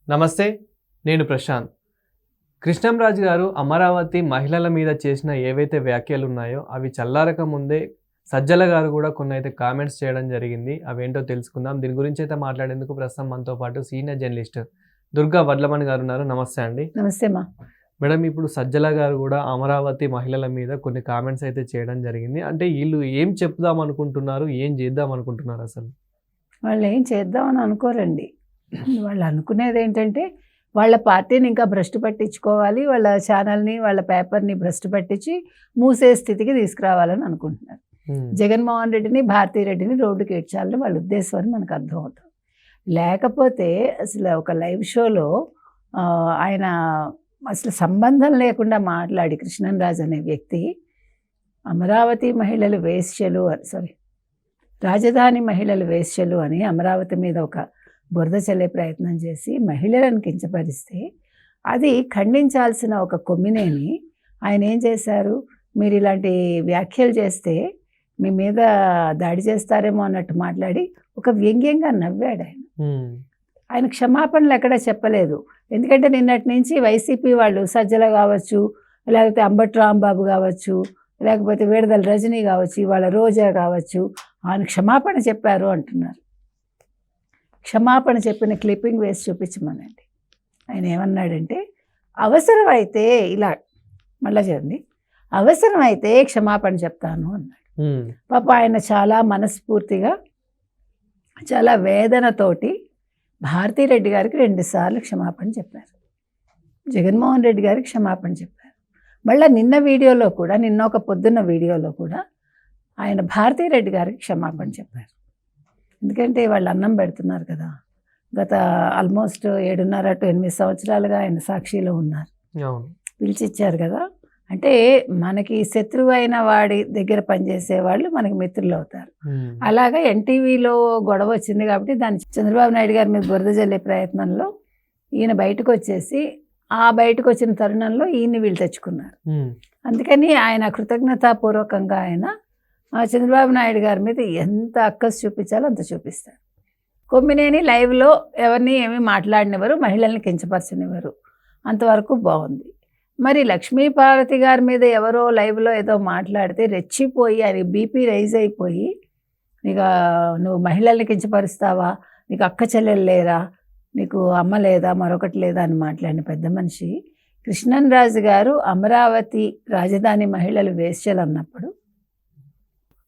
నమస్తే, నేను ప్రశాంత్. కృష్ణంరాజు గారు అమరావతి మహిళల మీద చేసిన ఏవైతే వ్యాఖ్యలు ఉన్నాయో అవి చల్లారక ముందే సజ్జల గారు కూడా కొన్ని అయితే కామెంట్స్ చేయడం జరిగింది. అవేంటో తెలుసుకుందాం. దీని గురించి అయితే మాట్లాడేందుకు ప్రస్తుతం మనతో పాటు సీనియర్ జర్నలిస్ట్ దుర్గా వడ్లమణి గారు ఉన్నారు. నమస్తే అండి. నమస్తే మా మేడం, ఇప్పుడు సజ్జల గారు కూడా అమరావతి మహిళల మీద కొన్ని కామెంట్స్ అయితే చేయడం జరిగింది. అంటే వీళ్ళు ఏం చెప్దాం అనుకుంటున్నారు, ఏం చేద్దాం అనుకుంటున్నారు? అసలు వాళ్ళు ఏం చేద్దామని అనుకోరండి. వాళ్ళు అనుకునేది ఏంటంటే వాళ్ళ పార్టీని ఇంకా భ్రష్టు పట్టించుకోవాలి, వాళ్ళ ఛానల్ని వాళ్ళ పేపర్ని భ్రష్టు పట్టించి మూసే స్థితికి తీసుకురావాలని అనుకుంటున్నారు. జగన్మోహన్ రెడ్డిని భారతీరెడ్డిని రోడ్డుకి ఏడ్చాలని వాళ్ళ ఉద్దేశం అని మనకు అర్థమవుతుంది. లేకపోతే అసలు ఒక లైవ్ షోలో ఆయన అసలు సంబంధం లేకుండా మాట్లాడి కృష్ణంరాజు అనే వ్యక్తి అమరావతి మహిళలు వేశ్యలు రాజధాని మహిళలు వేశ్యలు అని అమరావతి మీద ఒక బురద చల్లే ప్రయత్నం చేసి మహిళలను కించపరిస్తే అది ఖండించాల్సిన ఒక కొమ్మినేని ఆయన ఏం చేశారు, మీరు ఇలాంటి వ్యాఖ్యలు చేస్తే మీ మీద దాడి చేస్తారేమో అన్నట్టు మాట్లాడి ఒక వ్యంగ్యంగా నవ్వాడు ఆయన. ఆయన క్షమాపణలు ఎక్కడా చెప్పలేదు. ఎందుకంటే నిన్నటి నుంచి వైసీపీ వాళ్ళు సజ్జల కావచ్చు, లేకపోతే అంబటి రాంబాబు కావచ్చు, లేకపోతే విడుదల రజనీ కావచ్చు, ఇవాళ రోజా కావచ్చు, ఆయన క్షమాపణ చెప్పారు అంటున్నారు. క్షమాపణ చెప్పిన క్లిప్పింగ్ వేసి చూపించమనండి. ఆయన ఏమన్నాడంటే, అవసరమైతే ఇలా మళ్ళా చూడండి, అవసరమైతే క్షమాపణ చెప్తాను అన్నాడు. పాప ఆయన చాలా మనస్ఫూర్తిగా చాలా వేదనతోటి భారతీరెడ్డి గారికి 2 సార్లు క్షమాపణ చెప్పారు, జగన్మోహన్ రెడ్డి గారికి క్షమాపణ చెప్పారు. మళ్ళీ నిన్న వీడియోలో కూడా, నిన్న ఒక పొద్దున్న వీడియోలో కూడా ఆయన భారతీరెడ్డి గారికి క్షమాపణ చెప్పారు. ఎందుకంటే వాళ్ళు అన్నం పెడుతున్నారు కదా, గత ఆల్మోస్ట్ 7.5 to 8 సంవత్సరాలుగా ఆయన సాక్షిలో ఉన్నారు, పిలిచిచ్చారు కదా. అంటే మనకి శత్రువు అయిన వాడి దగ్గర పనిచేసే వాళ్ళు మనకి మిత్రులు అవుతారు. అలాగా ఎన్టీవీలో గొడవ వచ్చింది కాబట్టి దాన్ని చంద్రబాబు నాయుడు గారి మీద బురద జల్లే ప్రయత్నంలో ఈయన బయటకు వచ్చేసి, ఆ బయటకు వచ్చిన తరుణంలో ఈయన్ని వీళ్ళు తెచ్చుకున్నారు. అందుకని ఆయన కృతజ్ఞతాపూర్వకంగా ఆయన చంద్రబాబు నాయుడు గారి మీద ఎంత అక్కసు చూపించాలో అంత చూపిస్తారు. కొమ్మినేని లైవ్లో ఎవరిని ఏమీ మాట్లాడినవారు, మహిళల్ని కించపరచనివారు, అంతవరకు బాగుంది. మరి లక్ష్మీపార్వతి గారి మీద ఎవరో లైవ్లో ఏదో మాట్లాడితే రెచ్చిపోయి ఆయన బీపీ రైజ్ అయిపోయి, ఇక నువ్వు మహిళల్ని కించపరుస్తావా, నీకు అక్క చెల్లెలు లేరా, నీకు అమ్మ లేదా, మరొకటి లేదా అని మాట్లాడిన పెద్ద మనిషి కృష్ణంరాజు గారు అమరావతి రాజధాని మహిళలు వేశ్యలు అన్నప్పుడు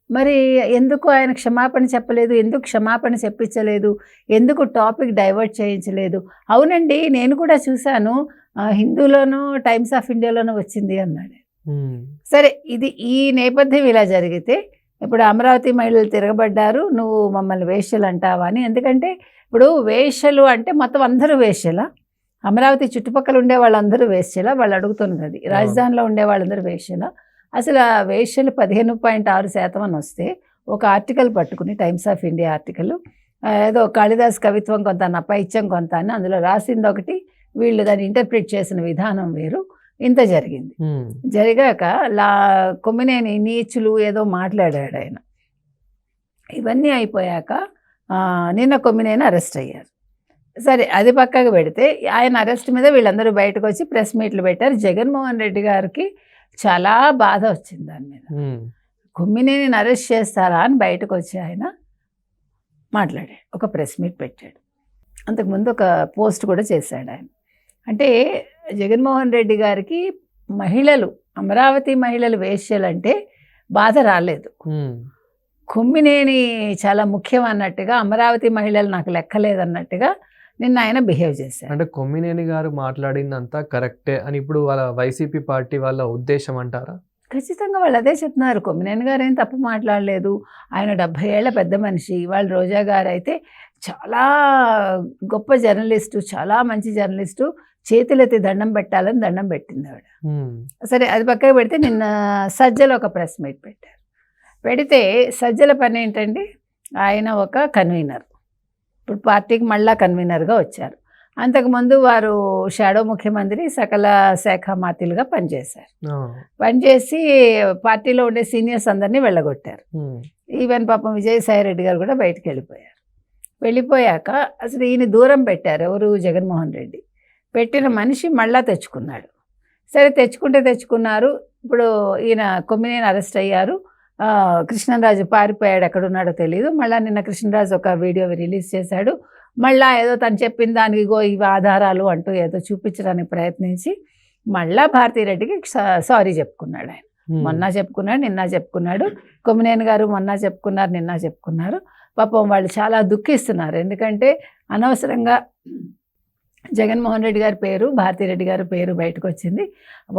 మరి ఎందుకు ఆయన క్షమాపణ చెప్పలేదు, ఎందుకు క్షమాపణ చెప్పించలేదు, ఎందుకు టాపిక్ డైవర్ట్ చేయించలేదు? అవునండి, నేను కూడా చూశాను, హిందూలోనూ టైమ్స్ ఆఫ్ ఇండియాలోనూ వచ్చింది అన్నాడు. సరే, ఇది ఈ నేపథ్యం ఇలా జరిగితే ఇప్పుడు అమరావతి మహిళలు తిరగబడ్డారు, నువ్వు మమ్మల్ని వేశ్యలు అంటావా అని. ఎందుకంటే ఇప్పుడు వేశ్యలు అంటే మొత్తం అందరూ వేశ్యలా, అమరావతి చుట్టుపక్కల ఉండే వాళ్ళందరూ వేశ్యలా, వాళ్ళు అడుగుతున్నది. రాజధానిలో ఉండే వాళ్ళందరూ వేశ్యలా. అసలు ఆ వేశ్యలు 15.6% అని వస్తే ఒక ఆర్టికల్ పట్టుకుని, టైమ్స్ ఆఫ్ ఇండియా ఆర్టికల్, ఏదో కాళిదాస్ కవిత్వం కొంత, నపైత్యం కొంత అని అందులో రాసింది ఒకటి, వీళ్ళు దాన్ని ఇంటర్ప్రిట్ చేసిన విధానం వేరు, ఇంత జరిగింది. జరిగాక కొమ్మినేని నీచులు ఏదో మాట్లాడాడు ఆయన. ఇవన్నీ అయిపోయాక నిన్న కొమ్మినేని అరెస్ట్ అయ్యారు. సరే, అది పక్కకు పెడితే ఆయన అరెస్ట్ మీద వీళ్ళందరూ బయటకు వచ్చి ప్రెస్ మీట్లు పెట్టారు. జగన్మోహన్ రెడ్డి గారికి చాలా బాధ వచ్చింది దాని మీద. కొమ్మినేని అరెస్ట్ చేస్తారా అని బయటకు వచ్చి ఆయన మాట్లాడాడు, ఒక ప్రెస్ మీట్ పెట్టాడు. అంతకుముందు ఒక పోస్ట్ కూడా చేశాడు ఆయన. అంటే జగన్మోహన్ రెడ్డి గారికి మహిళలు, అమరావతి మహిళలు వేశ్యలంటే బాధ రాలేదు, కొమ్మినేని చాలా ముఖ్యం అన్నట్టుగా, అమరావతి మహిళలు నాకు లెక్కలేదన్నట్టుగా నిన్న ఆయన బిహేవ్ చేశారు. అంటే కొమ్మినేని గారు మాట్లాడిందంతా కరెక్టే అని ఇప్పుడు వాళ్ళ వైసీపీ పార్టీ వాళ్ళ ఉద్దేశం అంటారా? ఖచ్చితంగా వాళ్ళు అదే చెప్తున్నారు. కొమ్మినేని గారు ఏం తప్పు మాట్లాడలేదు, ఆయన 70 ఏళ్ల పెద్ద మనిషి. వాళ్ళు రోజా గారు అయితే చాలా గొప్ప జర్నలిస్టు, చాలా మంచి జర్నలిస్టు, చేతులెత్తి దండం పెట్టాలని దండం పెట్టింది ఆవిడ. సరే, అది పక్కకు పెడితే నిన్న సజ్జల ఒక ప్రెస్ మీట్ పెట్టారు. పెడితే సజ్జల పని ఏంటండి, ఆయన ఒక కన్వీనర్, ఇప్పుడు పార్టీకి మళ్ళా కన్వీనర్గా వచ్చారు. అంతకుముందు వారు షాడో ముఖ్యమంత్రి, సకల శాఖ మాత్యులుగా పనిచేశారు. పనిచేసి పార్టీలో ఉండే సీనియర్స్ అందరినీ వెళ్ళగొట్టారు. ఈవెన్ పాపం విజయసాయి రెడ్డి గారు కూడా బయటకు వెళ్ళిపోయారు. వెళ్ళిపోయాక అసలు ఈయన దూరం పెట్టారు ఎవరు, జగన్మోహన్ రెడ్డి. పెట్టిన మనిషి మళ్ళా తెచ్చుకున్నాడు. సరే తెచ్చుకున్నారు. ఇప్పుడు ఈయన కొమ్మినేని అరెస్ట్ అయ్యారు. కృష్ణరాజు పారిపోయాడు, ఎక్కడున్నాడో తెలియదు. మళ్ళీ నిన్న కృష్ణరాజు ఒక వీడియో రిలీజ్ చేశాడు. మళ్ళా ఏదో తను చెప్పిన దానికి ఇవి ఆధారాలు అంటూ ఏదో చూపించడానికి ప్రయత్నించి మళ్ళా భారతీరెడ్డికి సారీ చెప్పుకున్నాడు. ఆయన మొన్న చెప్పుకున్నాడు, నిన్న చెప్పుకున్నాడు. కొమ్మినేని గారు మొన్న చెప్పుకున్నారు, నిన్న చెప్పుకున్నారు. పాపం వాళ్ళు చాలా దుఃఖిస్తున్నారు. ఎందుకంటే అనవసరంగా జగన్మోహన్ రెడ్డి గారి పేరు, భారతీరెడ్డి గారి పేరు బయటకు వచ్చింది.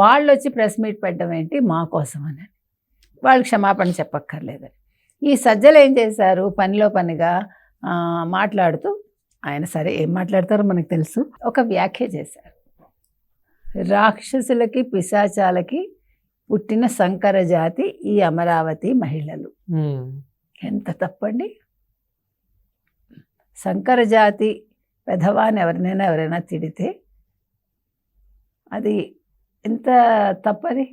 వాళ్ళు వచ్చి ప్రెస్ మీట్ పెట్టడం ఏంటి, మా కోసం అని. వాళ్ళు క్షమాపణ చెప్పక్కర్లేదని. ఈ సజ్జలు ఏం చేశారు, పనిలో పనిగా మాట్లాడుతూ, ఆయన సరే ఏం మాట్లాడతారో మనకు తెలుసు, ఒక వ్యాఖ్య చేశారు. రాక్షసులకి పిశాచాలకి పుట్టిన సంకర జాతి ఈ అమరావతి మహిళలు. ఎంత తప్పండి. సంకర జాతి పెదవాని ఎవరైనా తిడితే అది ఎంత తప్పది.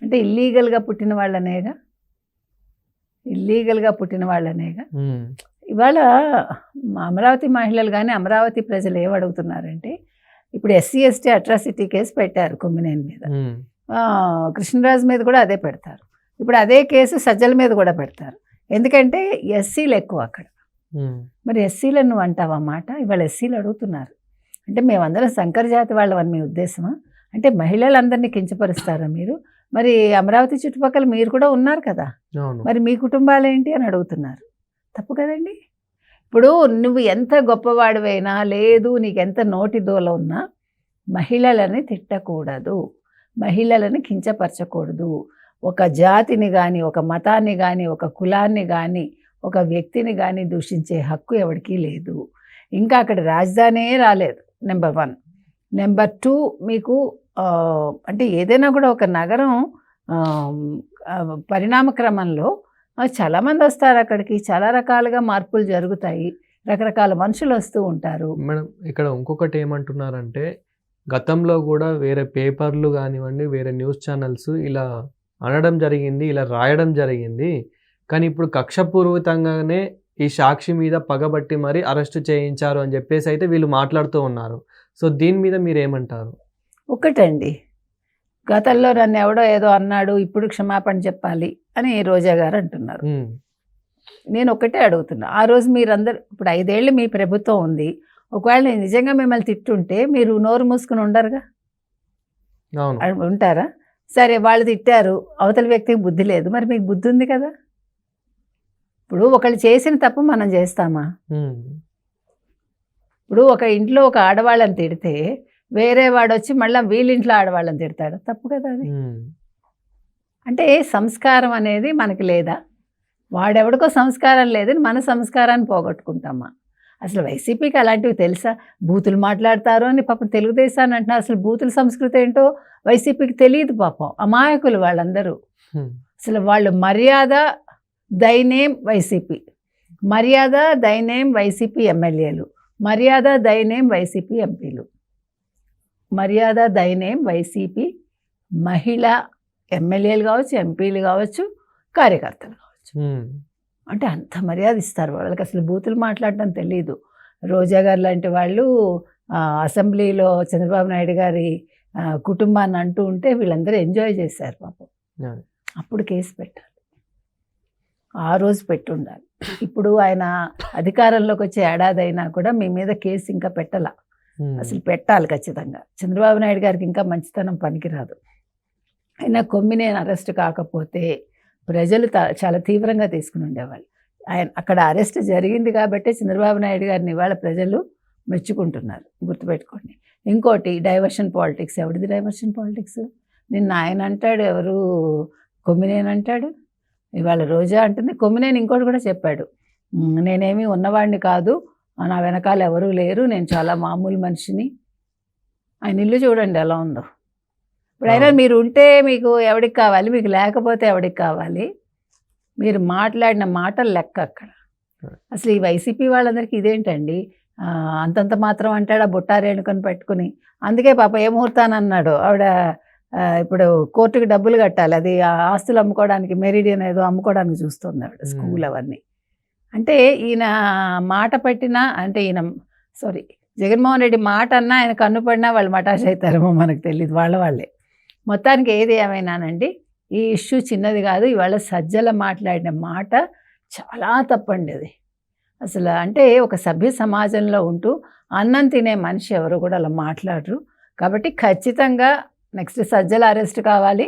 అంటే ఇల్లీగల్గా పుట్టిన వాళ్ళనేగా. ఇవాళ అమరావతి మహిళలు కానీ అమరావతి ప్రజలు ఏమడుగుతున్నారంటే, ఇప్పుడు ఎస్సీ ఎస్టీ అట్రాసిటీ కేసు పెట్టారు కొమ్మినేని మీద, కృష్ణరాజు మీద కూడా అదే పెడతారు. ఇప్పుడు అదే కేసు సజ్జల మీద కూడా పెడతారు. ఎందుకంటే ఎస్సీలు ఎక్కువ అక్కడ. మరి ఎస్సీలను నువ్వు అంటావా మాట? ఇవాళ ఎస్సీలు అడుగుతున్నారు. అంటే మేమందరం సంకర జాతి వాళ్ళమని మీ ఉద్దేశమా? అంటే మహిళలందరినీ కించపరుస్తారా మీరు? మరి అమరావతి చుట్టుపక్కల మీరు కూడా ఉన్నారు కదా, మరి మీ కుటుంబాలు ఏంటి అని అడుగుతున్నారు. తప్పు కదండి. ఇప్పుడు నువ్వు ఎంత గొప్పవాడివైనా, లేదు నీకెంత నోటి దోల ఉన్నా, మహిళలని తిట్టకూడదు, మహిళలని కించపరచకూడదు. ఒక జాతిని కానీ, ఒక మతాన్ని కానీ, ఒక కులాన్ని కానీ, ఒక వ్యక్తిని కానీ దూషించే హక్కు ఎవరికీ లేదు. ఇంకా అక్కడ రాజధానే రాలేదు, నెంబర్ 1. నెంబర్ 2, మీకు అంటే ఏదైనా కూడా ఒక నగరం పరిణామ క్రమంలో చాలామంది వస్తారు అక్కడికి, చాలా రకాలుగా మార్పులు జరుగుతాయి, రకరకాల మనుషులు వస్తూ ఉంటారు. మేడం ఇక్కడ ఇంకొకటి ఏమంటున్నారంటే, గతంలో కూడా వేరే పేపర్లు కానివ్వండి, వేరే న్యూస్ ఛానల్స్ ఇలా అనడం జరిగింది, ఇలా రాయడం జరిగింది. కానీ ఇప్పుడు కక్షపూర్వకంగానే ఈ సాక్షి మీద పగబట్టి మరి అరెస్ట్ చేయించారు అని చెప్పేసి అయితే వీళ్ళు మాట్లాడుతూ ఉన్నారు. సో దీని మీద మీరు ఏమంటారు? ఒకటండి, గతంలో నన్ను ఎవడో ఏదో అన్నాడు, ఇప్పుడు క్షమాపణ చెప్పాలి అని రోజా గారు అంటున్నారు. నేను ఒకటే అడుగుతున్నా, ఆ రోజు మీరందరూ, ఇప్పుడు 5 ఏళ్ళు మీ ప్రభుత్వం ఉంది, ఒకవేళ నేను నిజంగా మిమ్మల్ని తిట్టుంటే మీరు నోరు మూసుకుని ఉండరుగా, ఉంటారా? సరే, వాళ్ళు తిట్టారు, అవతల వ్యక్తికి బుద్ధి లేదు, మరి మీకు బుద్ధి ఉంది కదా. ఇప్పుడు ఒకళ్ళు చేసిన తప్పు మనం చేస్తామా? ఇప్పుడు ఒక ఇంట్లో ఒక ఆడవాళ్ళని తిడితే వేరే వాడు వచ్చి మళ్ళీ వీళ్ళింట్లో ఆడవాళ్ళని తిడతాడు, తప్పు కదా అది. అంటే సంస్కారం అనేది మనకి లేదా? వాడెవడికో సంస్కారం లేదని మన సంస్కారాన్ని పోగొట్టుకుంటామా? అసలు వైసీపీకి అలాంటివి తెలుసా? బూతులు మాట్లాడతారు అని పాపం తెలుగుదేశాన్ని అంటున్నారు. అసలు బూతుల సంస్కృతి ఏంటో వైసీపీకి తెలియదు పాపం, అమాయకులు వాళ్ళందరూ. అసలు వాళ్ళు మర్యాద దైనేం వైసీపీ, మర్యాద దైనేం వైసీపీ ఎమ్మెల్యేలు, మర్యాద దైనేం వైసీపీ ఎంపీలు, మర్యాద దైనేం వైసీపీ మహిళా ఎమ్మెల్యేలు కావచ్చు, ఎంపీలు కావచ్చు, కార్యకర్తలు కావచ్చు. అంటే అంత మర్యాద ఇస్తారు వాళ్ళకి. అసలు బూతులు మాట్లాడడం తెలియదు. రోజా గారు లాంటి వాళ్ళు అసెంబ్లీలో చంద్రబాబు నాయుడు గారి కుటుంబాన్ని అంటూ ఉంటే వీళ్ళందరూ ఎంజాయ్ చేశారు పాపం. అప్పుడు కేసు పెట్టాలి, ఆ రోజు పెట్టుండాలి. ఇప్పుడు ఆయన అధికారంలోకి వచ్చే ఏడాది అయినా కూడా మీ మీద కేసు ఇంకా పెట్టాల. అసలు పెట్టాలి ఖచ్చితంగా. చంద్రబాబు నాయుడు గారికి ఇంకా మంచితనం పనికిరాదు. అయినా కొమ్మినేని అరెస్ట్ కాకపోతే ప్రజలు చాలా తీవ్రంగా తీసుకుని ఉండేవాళ్ళు. ఆయన అక్కడ అరెస్ట్ జరిగింది కాబట్టి చంద్రబాబు నాయుడు గారిని ఇవాళ ప్రజలు మెచ్చుకుంటున్నారు, గుర్తుపెట్టుకోండి. ఇంకోటి, డైవర్షన్ పాలిటిక్స్. ఎవరిది డైవర్షన్ పాలిటిక్స్? నిన్న ఆయన అంటాడు, ఎవరు కొమ్మినేని అంటాడు, ఇవాళ రోజా అంటుంది. కొమ్మినేని ఇంకోటి కూడా చెప్పాడు, నేనేమీ ఉన్నవాడిని కాదు, నా వెనకాల ఎవరూ లేరు, నేను చాలా మామూలు మనిషిని. ఆయన ఇల్లు చూడండి ఎలా ఉందో. ఇప్పుడు అయినా మీరు ఉంటే మీకు ఎవడికి కావాలి, మీకు లేకపోతే ఎవడికి కావాలి? మీరు మాట్లాడిన మాటలు లెక్క అక్కడ. అసలు ఈ వైసీపీ వాళ్ళందరికీ ఇదేంటండి, అంతంత మాత్రం అంటాడు ఆ బుట్టారేణుకొని పెట్టుకుని. అందుకే పాప ఏ ముహూర్తాన్ని అన్నాడు ఆవిడ, ఇప్పుడు కోర్టుకి డబ్బులు కట్టాలి, అది ఆస్తులు అమ్ముకోవడానికి, మెరిడియన్ ఏదో అమ్ముకోవడానికి చూస్తుంది ఆవిడ, స్కూల్ అవన్నీ. అంటే ఈయన మాట పట్టినా అంటే జగన్మోహన్ రెడ్డి మాట అన్నా ఆయన కన్ను పడినా వాళ్ళు మటాష్ అవుతారేమో మనకు తెలియదు, వాళ్ళే. మొత్తానికి ఏది ఏమైనానండి, ఈ ఇష్యూ చిన్నది కాదు. ఇవాళ సజ్జల మాట్లాడిన మాట చాలా తప్పండి అది. అసలు అంటే ఒక సభ్య సమాజంలో ఉంటూ అన్నం తినే మనిషి ఎవరు కూడా అలా మాట్లాడరు. కాబట్టి ఖచ్చితంగా నెక్స్ట్ సజ్జల అరెస్ట్ కావాలి,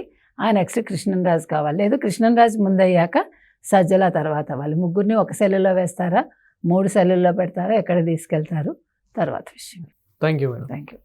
నెక్స్ట్ కృష్ణంరాజు కావాలి. లేదు కృష్ణంరాజు ముందయ్యాక సజ్జల తర్వాత వాళ్ళు ముగ్గురిని ఒక సెల్లులో వేస్తారా, 3 సెల్లుల్లో పెడతారా, ఎక్కడ తీసుకెళ్తారు తర్వాత విషయం. Thank you madam. Thank you.